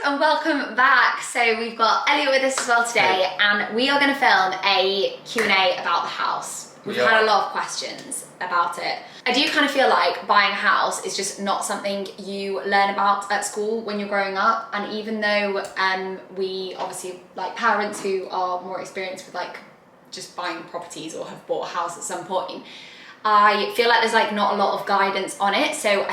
and welcome back. So we've got Elliot with us as well today, and we are going to film a Q&A about the house. We've had a lot of questions about it. I do kind of feel like buying a house is just not something you learn about at school when you're growing up, and even though we obviously like parents who are more experienced with like just buying properties or have bought a house at some point, I feel like there's like not a lot of guidance on it. So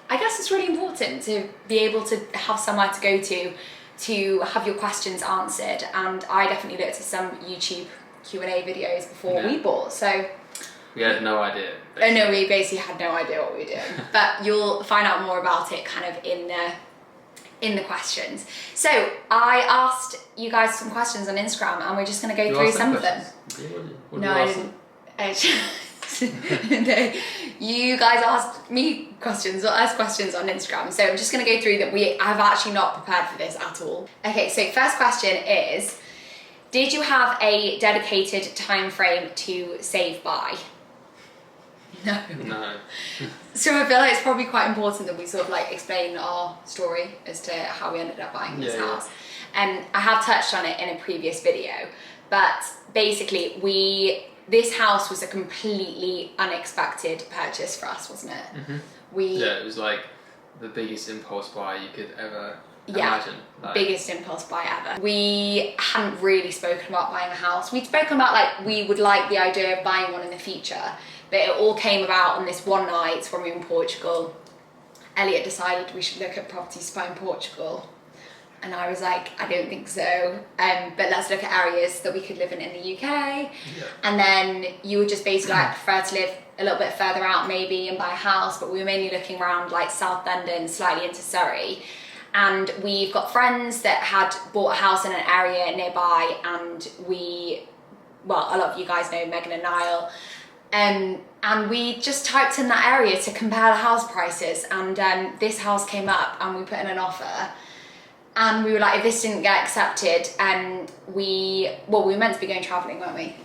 I guess it's really important to be able to have somewhere to go to have your questions answered. And I definitely looked at some YouTube Q&A videos before we bought, so we had no idea. Basically. Oh no, we basically had no idea what we were doing. But you'll find out more about it kind of in the questions. So I asked you guys some questions on Instagram, and we're just going to go through some of them. No, I didn't. No, you guys asked me questions or us questions on Instagram, so I'm just going to go through them. I've actually not prepared for this at all. Okay, so first question is, did you have a dedicated time frame to save by? No. So I feel like it's probably quite important that we sort of like explain our story as to how we ended up buying this house. And I have touched on it in a previous video, but basically this house was a completely unexpected purchase for us, wasn't it? Mm-hmm. It was like the biggest impulse buy you could ever imagine. Biggest impulse buy ever. We hadn't really spoken about buying a house. We'd spoken about like we would like the idea of buying one in the future, but it all came about on this one night when we were in Portugal. Elliot decided we should look at properties to buy in Portugal. And I was like, I don't think so, but let's look at areas that we could live in the UK. Yeah. And then you would just basically like prefer to live a little bit further out maybe and buy a house, but we were mainly looking around like South London, slightly into Surrey. And we've got friends that had bought a house in an area nearby, and a lot of you guys know Megan and Niall. And we just typed in that area to compare the house prices, and this house came up and we put in an offer. And we were like, if this didn't get accepted, we were meant to be going travelling, weren't we?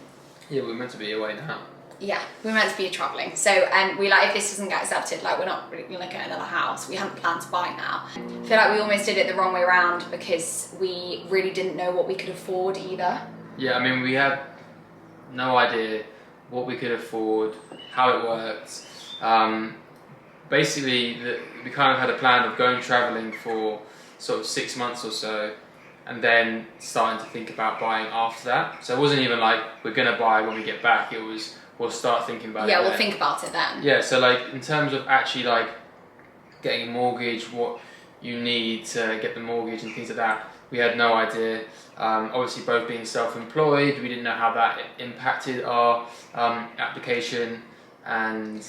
Yeah, we were meant to be away now. Yeah, we were meant to be travelling. So we were like, if this doesn't get accepted, like we're not really gonna look at another house. We hadn't planned to buy now. I feel like we almost did it the wrong way around because we really didn't know what we could afford either. Yeah, I mean, we had no idea what we could afford, how it worked. Basically, we kind of had a plan of going travelling for sort of 6 months or so, and then starting to think about buying after that. So it wasn't even like we're gonna buy when we get back. It was we'll start thinking about it. Yeah, we'll think about it then. Yeah, so like in terms of actually like getting a mortgage, what you need to get the mortgage and things like that, we had no idea. Obviously, both being self-employed, we didn't know how that impacted our application. And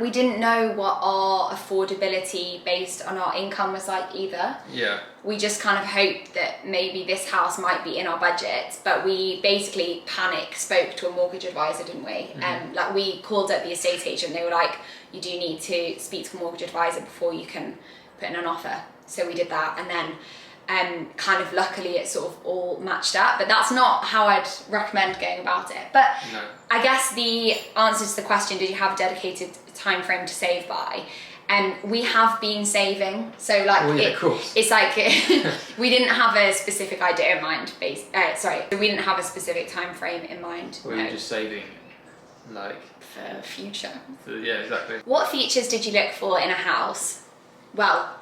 we didn't know what our affordability based on our income was like either. Yeah. We just kind of hoped that maybe this house might be in our budget, but we basically spoke to a mortgage advisor, didn't we? Mm-hmm. Like we called up the estate agent, they were like, you do need to speak to a mortgage advisor before you can put in an offer. So we did that, and then kind of luckily it sort of all matched up, but that's not how I'd recommend going about it. But no. I guess the answer to the question, did you have a dedicated time frame to save by? We have been saving, so like of course. It's like we didn't have a specific idea in mind. We didn't have a specific time frame in mind. We were just saving, like for future. Yeah, exactly. What features did you look for in a house? Well,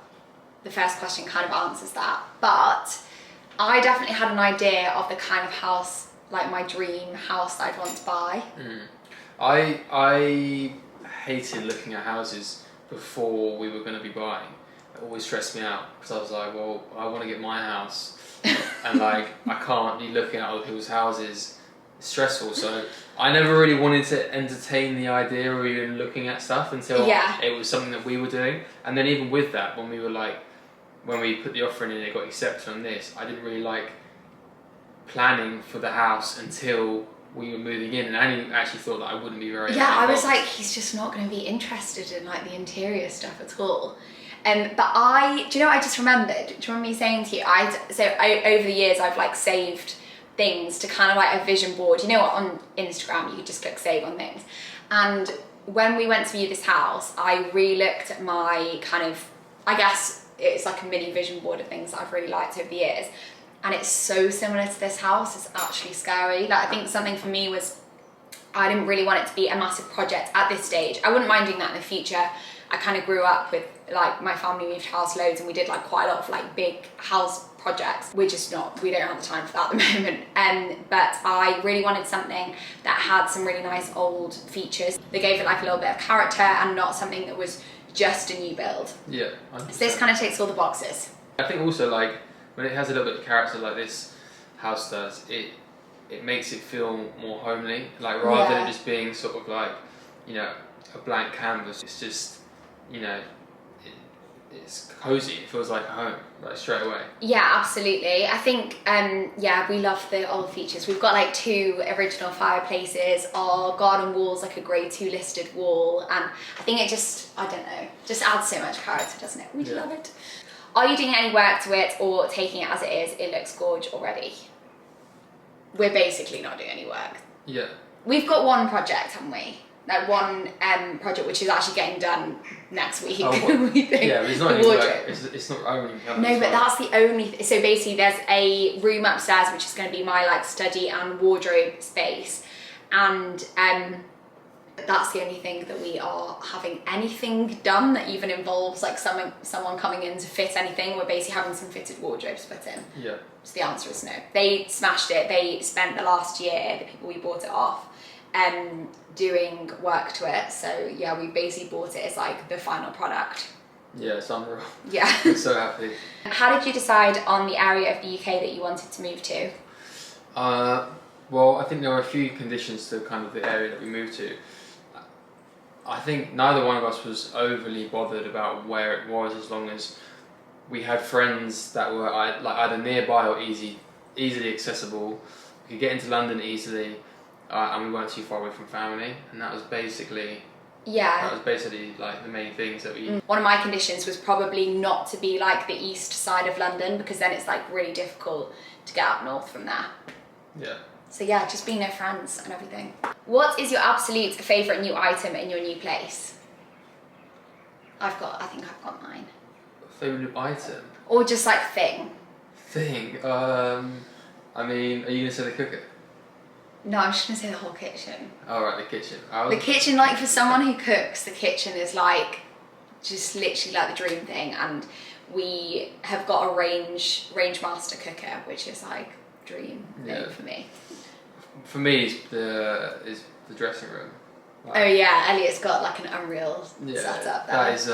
the first question kind of answers that, but I definitely had an idea of the kind of house, like my dream house that I'd want to buy. I hated looking at houses before we were going to be buying. It always stressed me out because I was like, well, I want to get my house, and like I can't be looking at other people's houses. It's stressful, so I never really wanted to entertain the idea of even looking at stuff until it was something that we were doing. And then even with that, when we put the offer in and it got accepted on this, I didn't really like planning for the house until we were moving in, and Annie actually thought that I wouldn't be very I was like, he's just not going to be interested in like the interior stuff at all. But do you know what I just remembered? Do you remember me saying to you, over the years I've like saved things to kind of like a vision board. You know what, on Instagram you could just click save on things. And when we went to view this house, I re-looked at my kind of, I guess, it's like a mini vision board of things that I've really liked over the years. And it's so similar to this house, it's actually scary. Like I think something for me was, I didn't really want it to be a massive project at this stage. I wouldn't mind doing that in the future. I kind of grew up with, like, my family moved house loads and we did like quite a lot of like big house projects. We don't have the time for that at the moment. But I really wanted something that had some really nice old features. They gave it like a little bit of character and not something that was just a new build. Yeah. So this kind of ticks all the boxes. I think also, like, when it has a little bit of character like this house does, it makes it feel more homely. Like, rather than it just being sort of like, you know, a blank canvas, it's just, you know, it's cozy. It feels like a home, like straight away. Yeah, absolutely. I think, we love the old features. We've got like 2 original fireplaces. Our garden wall's like a grade 2 listed wall, and I think it just, I don't know, just adds so much character, doesn't it? We love it. Are you doing any work to it or taking it as it is? It looks gorgeous already. We're basically not doing any work. Yeah. We've got one project, haven't we? Like one project which is actually getting done next week. Oh, we think. Yeah, but it's not any work. It's not only. No, but that's the only. So basically, there's a room upstairs which is going to be my like study and wardrobe space, and that's the only thing that we are having anything done that even involves like someone coming in to fit anything. We're basically having some fitted wardrobes put in. Yeah. So the answer is no. They smashed it. They spent the last year, the people we bought it off, doing work to it. So yeah, we basically bought it as like the final product. Yeah, it's unreal. Yeah. I'm so happy. How did you decide on the area of the UK that you wanted to move to? Well, I think there were a few conditions to kind of the area that we moved to. I think neither one of us was overly bothered about where it was, as long as we had friends that were like either nearby or easily accessible. We could get into London easily, and we weren't too far away from family, and that was basically like the main things that we... One of my conditions was probably not to be like the east side of London, because then it's like really difficult to get up north from there. Yeah. So yeah, just being no friends and everything. What is your absolute favourite new item in your new place? I think I've got mine. Favourite new item? Or just like thing. Thing? I mean, are you going to say the cooker? No, I'm just going to say the whole kitchen. Oh, right, the kitchen. The kitchen, like for someone who cooks, the kitchen is like, just literally like the dream thing. And we have got a range master cooker, which is like dream thing for me. For me, it's the dressing room. Like, oh yeah, Elliot's got like an unreal setup there. That is,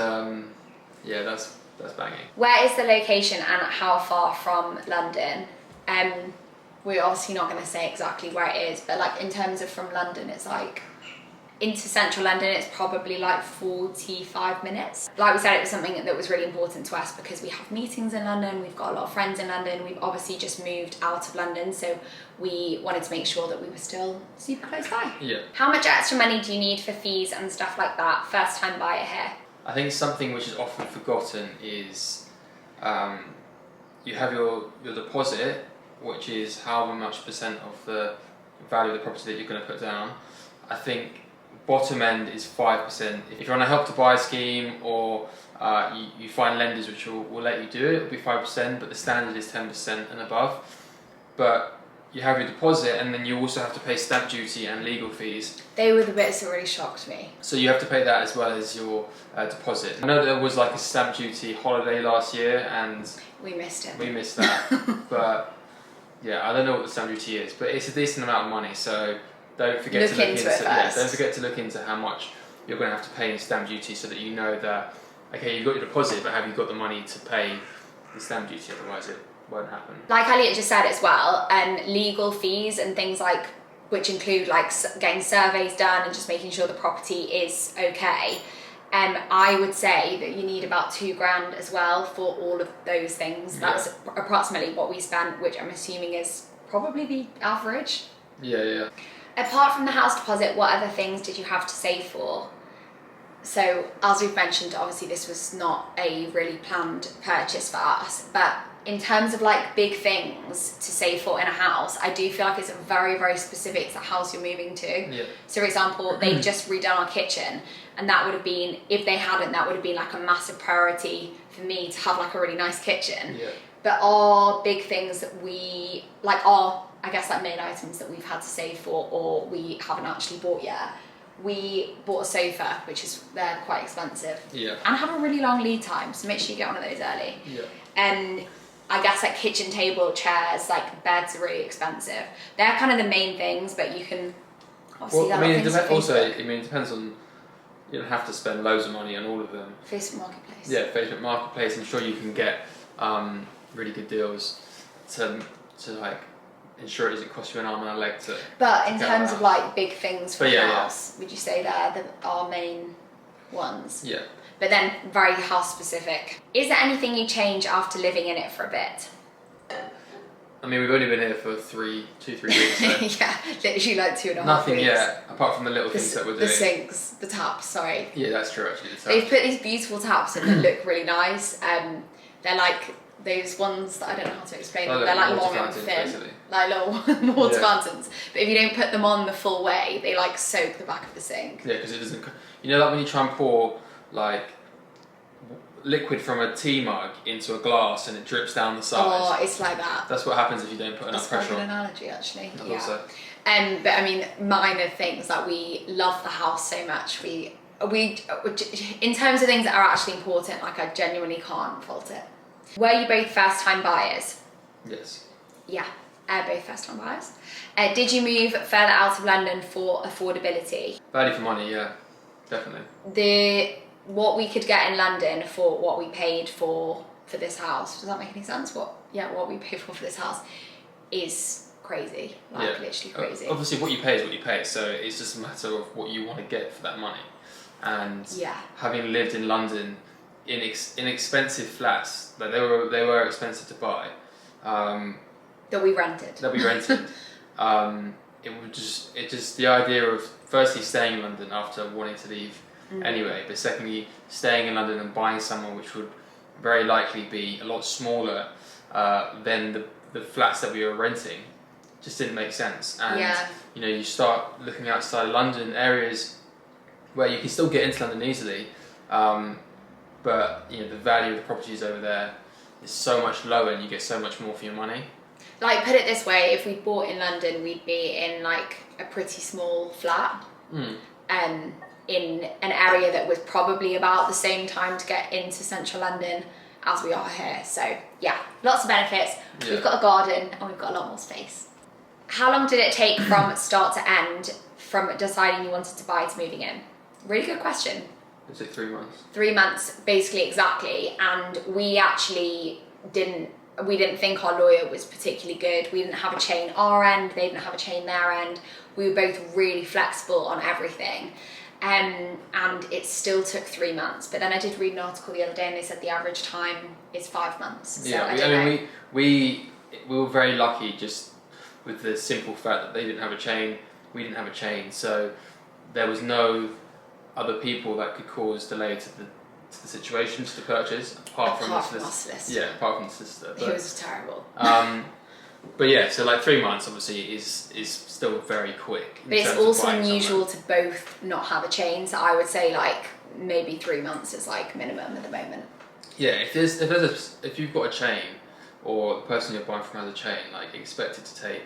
that's banging. Where is the location and how far from London? We're obviously not going to say exactly where it is, but like in terms of from London, it's like into central London, it's probably like 45 minutes. Like we said, it was something that was really important to us because we have meetings in London, we've got a lot of friends in London, we've obviously just moved out of London, so we wanted to make sure that we were still super close by. Yeah. How much extra money do you need for fees and stuff like that, first time buyer here? I think something which is often forgotten is you have your deposit, which is however much percent of the value of the property that you're going to put down. I think bottom end is 5%. If you're on a help to buy scheme or you find lenders which will let you do it, it'll be 5%, but the standard is 10% and above. But you have your deposit, and then you also have to pay stamp duty and legal fees. They were the bits that really shocked me. So you have to pay that as well as your deposit. I know there was like a stamp duty holiday last year, and we missed it. We missed that, but yeah, I don't know what the stamp duty is, but it's a decent amount of money. So don't forget to look into it. Yeah, don't forget to look into how much you're going to have to pay in stamp duty, so that you know that okay, you've got your deposit, but have you got the money to pay the stamp duty? Otherwise, it won't happen. Like Elliot just said as well, legal fees and things like, which include like getting surveys done and just making sure the property is okay. I would say that you need about £2,000 as well for all of those things. That's approximately what we spent, which I'm assuming is probably the average. Yeah. Apart from the house deposit, what other things did you have to save for? So as we've mentioned, obviously this was not a really planned purchase for us, but in terms of like big things to save for in a house, I do feel like it's very, very specific to the house you're moving to. Yeah. So for example, they've just redone our kitchen, and that would have been, if they hadn't, that would have been like a massive priority for me to have like a really nice kitchen. Yeah. But our big things that we, like our, I guess like main items that we've had to save for or we haven't actually bought yet, we bought a sofa, which is, they're quite expensive. Yeah. And have a really long lead time, so make sure you get one of those early. Yeah. And I guess like kitchen table, chairs, like beds are really expensive. They're kind of the main things, but you can obviously Well, I mean, it depends on, you don't have to spend loads of money on all of them. Facebook Marketplace. Yeah, Facebook Marketplace. I'm sure you can get really good deals to like ensure it doesn't cost you an arm and a leg to. But in terms of like big things for the house, would you say they're our main ones? Yeah. But then very house specific. Is there anything you change after living in it for a bit? I mean, we've only been here for 3 weeks. So. Yeah, literally like 2.5 Nothing weeks. yet, apart from the little things that we're doing. The sinks, the taps, sorry. Yeah, that's true actually. They've put these beautiful taps in that look really nice. They're like those ones that I don't know how to explain. Oh, they're like long and fountains, thin, basically. like little water fountains. But if you don't put them on the full way, they like soak the back of the sink. Yeah, because it doesn't. You know, like when you try and pour like liquid from a tea mug into a glass and it drips down the side. Oh, it's like that. That's what happens if you don't put enough pressure on. That's a good analogy, actually. I Yeah. thought so. But I mean, minor things like we love the house so much. We in terms of things that are actually important, like I genuinely can't fault it. Were you both first-time buyers? Yes. Yeah, both first-time buyers. Did you move further out of London for affordability? Value for money, yeah, definitely. What we could get in London for what we paid for this house, does that make any sense? What we paid for this house is crazy, like literally crazy. Obviously what you pay is what you pay, so it's just a matter of what you want to get for that money. And having lived in London in inexpensive flats, like they were expensive to buy, that we rented. It just the idea of firstly staying in London after wanting to leave anyway, but secondly staying in London and buying somewhere which would very likely be a lot smaller than the flats that we were renting just didn't make sense. And you know, you start looking outside London, areas where you can still get into London easily, but you know, the value of the properties over there is so much lower and you get so much more for your money. Like, put it this way, if we bought in London, we'd be in like a pretty small flat, in an area that was probably about the same time to get into central London as we are here. So yeah, lots of benefits. Yeah. We've got a garden and we've got a lot more space. How long did it take from start to end, from deciding you wanted to buy to moving in? Really good question. It took 3 months. 3 months, basically, exactly. And we actually didn't think our lawyer was particularly good. We didn't have a chain our end, they didn't have a chain their end. We were both really flexible on everything. And it still took 3 months. But then I did read an article the other day and they said the average time is 5 months. So yeah, we were very lucky just with the simple fact that they didn't have a chain, we didn't have a chain. So there was no other people that could cause delay to the situation, to the purchase, apart from the solicitor. Yeah, apart from the solicitor. It was terrible. But yeah, so like 3 months obviously is still very quick. But it's also unusual to both not have a chain, so I would say like maybe 3 months is like minimum at the moment. Yeah, if you've got a chain, or the person you're buying from has a chain, like expect it to take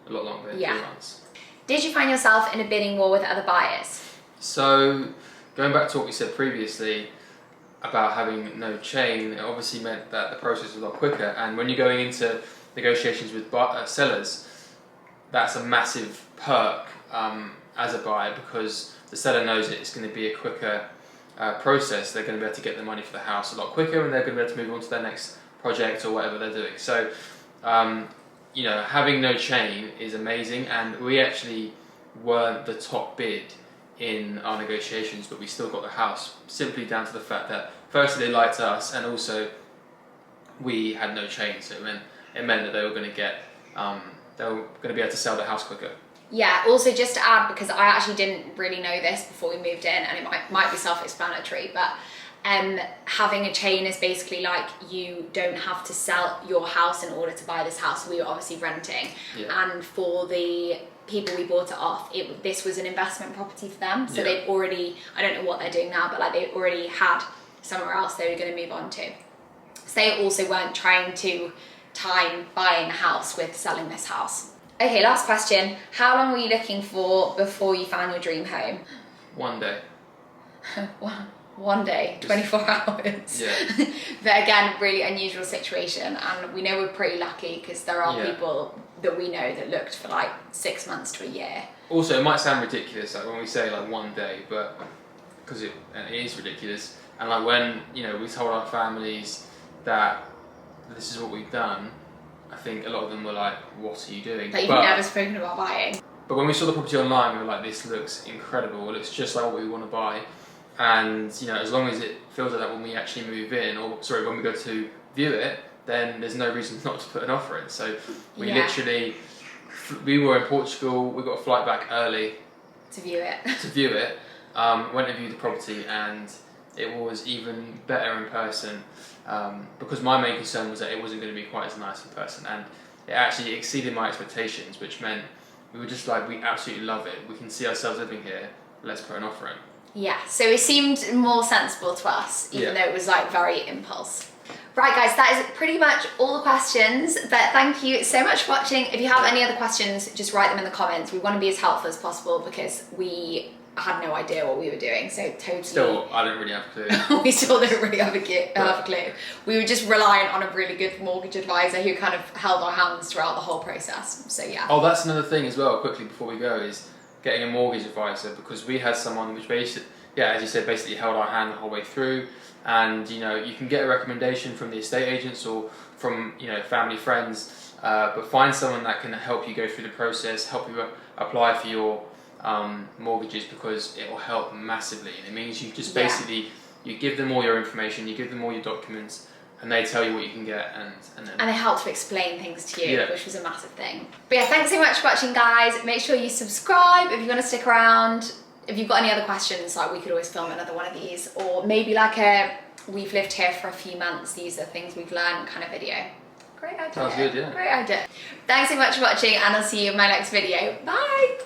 a lot longer than 3 months. Did you find yourself in a bidding war with other buyers? So going back to what we said previously about having no chain, it obviously meant that the process was a lot quicker. And when you're going into negotiations with sellers, that's a massive perk as a buyer, because the seller knows it's going to be a quicker process. They're going to be able to get the money for the house a lot quicker, and they're going to be able to move on to their next project or whatever they're doing. So, you know, having no chain is amazing, and we actually weren't the top bid in our negotiations, but we still got the house simply down to the fact that firstly they liked us, and also we had no chain, so it meant that they were going to be able to sell the house quicker. Yeah, also just to add, because I actually didn't really know this before we moved in, and it might be self-explanatory, but having a chain is basically like you don't have to sell your house in order to buy this house. We were obviously renting, and for the people we bought it off, this was an investment property for them, so they've already, I don't know what they're doing now, but like they already had somewhere else they were going to move on to. So they also weren't trying to time buying a house with selling this house. Okay, last question. How long were you looking for before you found your dream home? 1 day. One day, 24 hours. Yeah. But again, really unusual situation, and we know we're pretty lucky because there are people that we know that looked for like 6 months to a year. Also, it might sound ridiculous like when we say like 1 day, but because it is ridiculous. And like when we told our families that this is what we've done, I think a lot of them were like, "What are you doing?" Like you've never spoken about buying. But when we saw the property online, we were like, "This looks incredible. It looks just like what we want to buy." And as long as it feels like that when we actually move in, or sorry, when we go to view it, then there's no reason not to put an offer in. So we literally, we were in Portugal. We got a flight back early to view it. Went and viewed the property, and it was even better in person. Because my main concern was that it wasn't going to be quite as nice in person, and it actually exceeded my expectations, which meant we were just like, we absolutely love it. We can see ourselves living here. Let's put an offer in. Yeah, so it seemed more sensible to us, even though it was like very impulse. Right guys, that is pretty much all the questions, but thank you so much for watching. If you have any other questions, just write them in the comments. We want to be as helpful as possible because we had no idea what we were doing, so totally... Still, I don't really have a clue. We still don't really have a clue. We were just reliant on a really good mortgage advisor who kind of held our hands throughout the whole process, so yeah. Oh, that's another thing as well, quickly before we go, is getting a mortgage advisor, because we had someone which basically, as you said, basically held our hand the whole way through, and you can get a recommendation from the estate agents or from family, friends, but find someone that can help you go through the process, help you apply for your mortgages, because it will help massively. And it means you just basically you give them all your information, you give them all your documents, and they tell you what you can get, and they help to explain things to you, which was a massive thing. But yeah, thanks so much for watching, guys. Make sure you subscribe if you want to stick around. If you've got any other questions, like we could always film another one of these, or maybe like a we've lived here for a few months, these are things we've learned kind of video. Great idea. Sounds good, yeah. Great idea. Thanks so much for watching, and I'll see you in my next video. Bye.